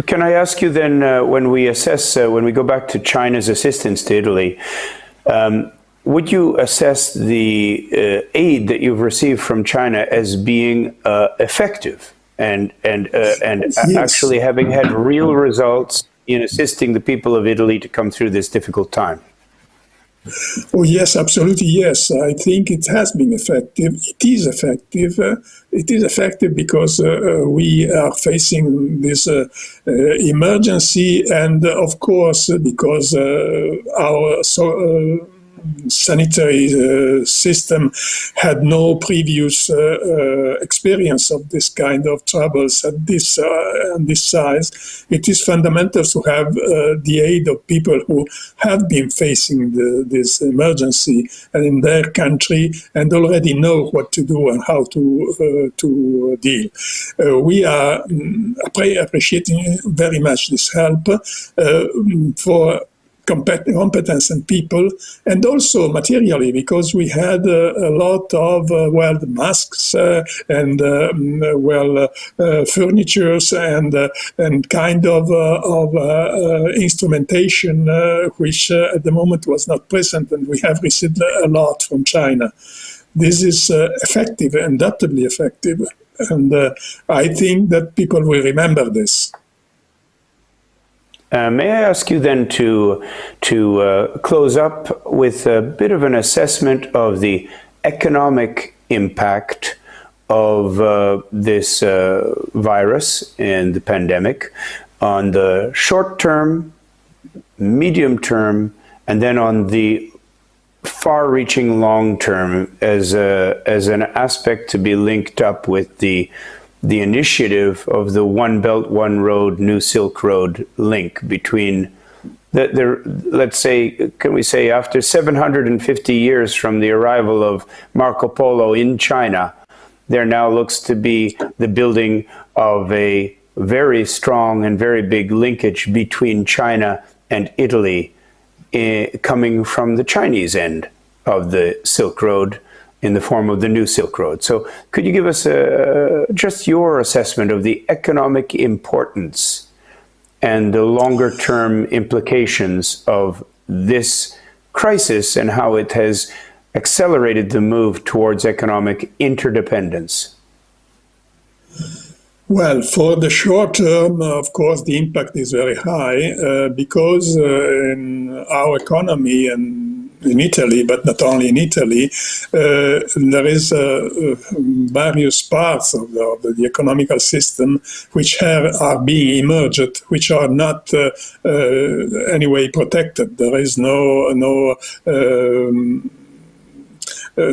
Can I ask you then, when we assess, when we go back to China's assistance to Italy, would you assess the aid that you've received from China as being effective and Yes. actually having had real results in assisting the people of Italy to come through this difficult time? Oh, yes, absolutely, yes. I think it has been effective. It is effective. It is effective because we are facing this emergency, and of course, because our sanitary system had no previous experience of this kind of troubles at this size. It is fundamental to have the aid of people who have been facing this emergency and in their country and already know what to do and how to deal. We are appreciating very much this help for competence and people, and also materially, because we had a lot of the masks and furnitures and kind of instrumentation which at the moment was not present, and we have received a lot from China. This is effective, undoubtedly effective, and I think that people will remember this. May I ask you then to close up with a bit of an assessment of the economic impact of this virus and the pandemic on the short term, medium term, and then on the far-reaching long term as an aspect to be linked up with the initiative of the One Belt, One Road, New Silk Road link between let's say, can we say, after 750 years from the arrival of Marco Polo in China, there now looks to be the building of a very strong and very big linkage between China and Italy coming from the Chinese end of the Silk Road in the form of the New Silk Road. So could you give us just your assessment of the economic importance and the longer term implications of this crisis and how it has accelerated the move towards economic interdependence? Well, for the short term, of course, the impact is very high because in our economy and in Italy, but not only in Italy, there is various parts of the economical system which are being emerged, which are not anyway protected. There is no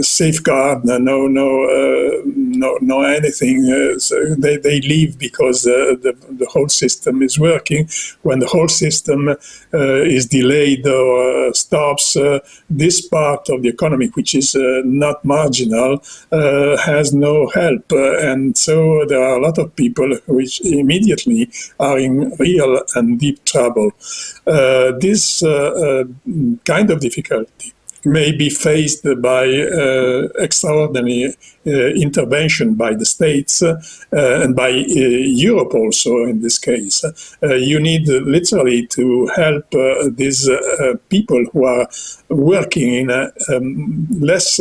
safeguard, no anything. So they leave because the whole system is working. When the whole system is delayed or stops, this part of the economy, which is not marginal, has no help. And so there are a lot of people which immediately are in real and deep trouble. This kind of difficulty may be faced by extraordinary intervention by the states and by Europe also in this case. You need literally to help these people who are working in a less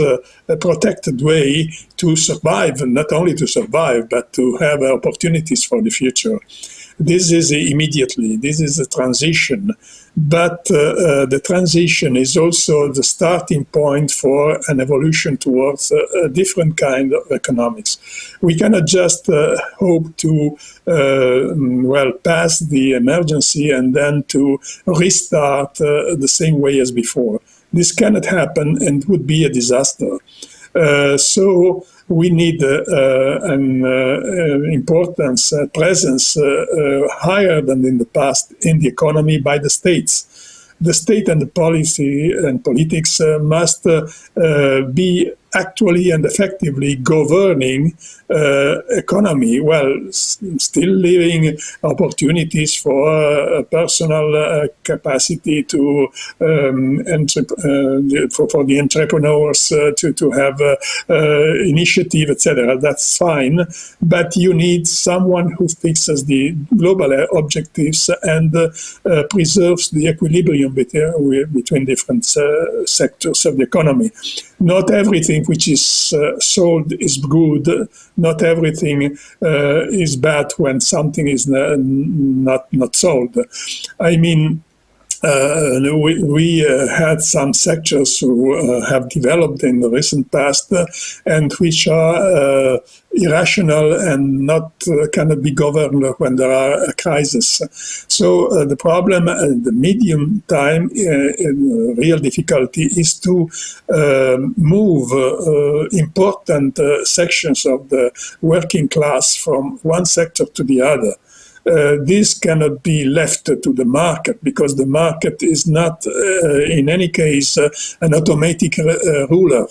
protected way to survive, not only to survive, but to have opportunities for the future. This is immediately, this is a transition, but the transition is also the starting point for an evolution towards a different kind of economics. We cannot just hope to pass the emergency and then to restart the same way as before. This cannot happen and would be a disaster. So we need an importance, presence higher than in the past in the economy by the states. The state and the policy and politics must be actually and effectively governing economy, still leaving opportunities for personal capacity to for the entrepreneurs to have initiative, etc. That's fine, but you need someone who fixes the global objectives and preserves the equilibrium between different sectors of the economy. Not everything which is sold is good. Not everything is bad when something is not sold. I mean, we had some sectors who have developed in the recent past and which are irrational and cannot be governed when there are crises. So the problem in the medium time, real difficulty, is to move important sections of the working class from one sector to the other. This cannot be left to the market, because the market is not, in any case, an automatic ruler.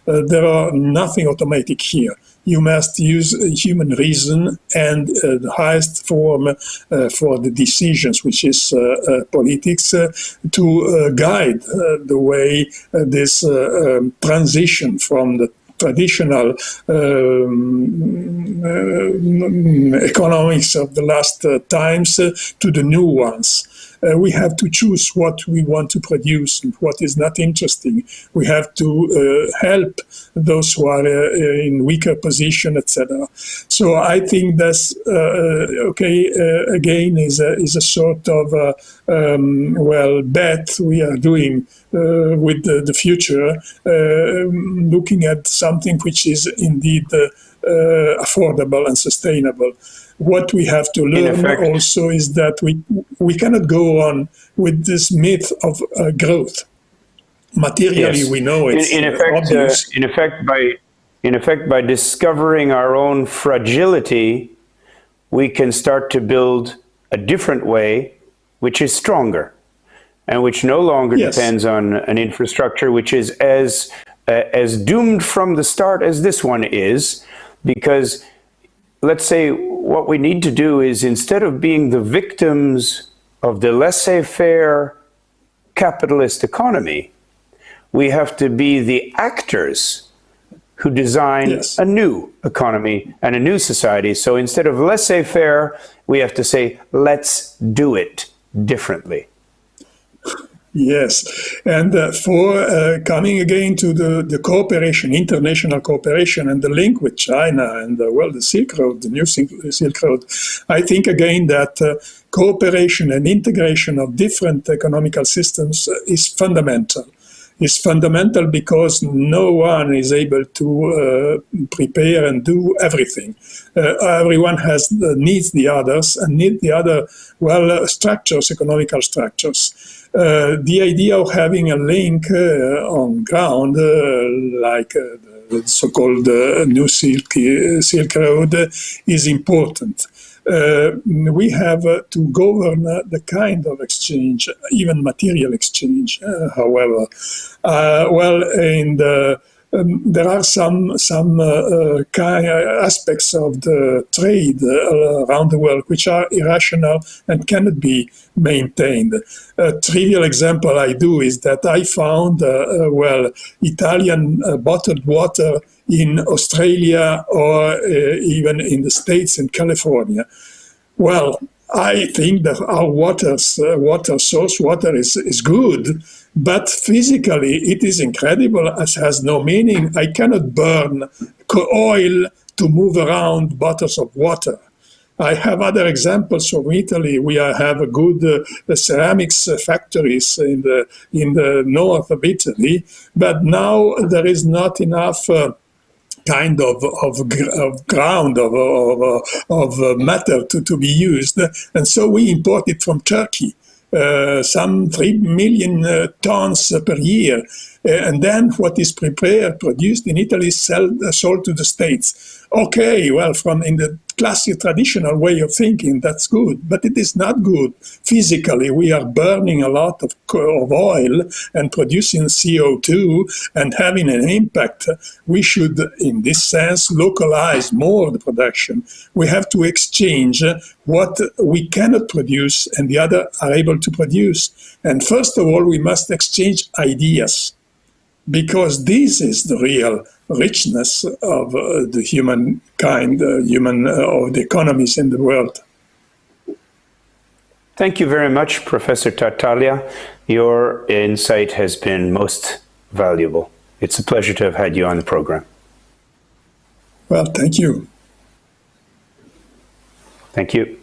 There are nothing automatic here. You must use human reason and the highest form for the decisions, which is politics, to guide the way this transition from the traditional economics of the last times to the new ones. We have to choose what we want to produce and what is not interesting. We have to help those who are in weaker position, etc. So I think that's again is a sort of bet we are doing with the future, looking at something which is indeed affordable and sustainable. What we have to learn also is that we cannot go on with this myth of growth. Materially, yes. We know it's obvious. In effect, by discovering our own fragility, we can start to build a different way, which is stronger, and which no longer depends on an infrastructure which is as doomed from the start as this one is, because let's say what we need to do is, instead of being the victims of the laissez-faire capitalist economy, we have to be the actors who design a new economy and a new society. So instead of laissez-faire, we have to say, let's do it differently. Yes, and for coming again to the cooperation, international cooperation, and the link with China and the Silk Road, the new Silk Road, I think again that cooperation and integration of different economical systems is fundamental. It's fundamental because no one is able to prepare and do everything. Everyone needs the others and need the other structures, economical structures. The idea of having a link on ground, like the so-called New Silk Road, is important. We have to govern the kind of exchange, even material exchange, however. There are some aspects of the trade around the world which are irrational and cannot be maintained. A trivial example I do is that I found, Italian bottled water in Australia or even in the States, in California. Well, I think that our source water is good, but physically it is incredible, as has no meaning. I cannot burn oil to move around bottles of water. I have other examples from Italy. We have a good ceramics factories in the north of Italy, but now there is not enough kind of ground of matter to be used, and so we import it from Turkey, some 3 million tons per year, and then what is produced in Italy is sold to the States. Okay, from in the classic traditional way of thinking, that's good, but it is not good. Physically, we are burning a lot of oil and producing CO2 and having an impact. We should, in this sense, localize more the production. We have to exchange what we cannot produce and the other are able to produce. And first of all, we must exchange ideas, because this is the real richness of the humankind, or the economies in the world. Thank you very much, Professor Tartaglia. Your insight has been most valuable. It's a pleasure to have had you on the program. Well, thank you. Thank you.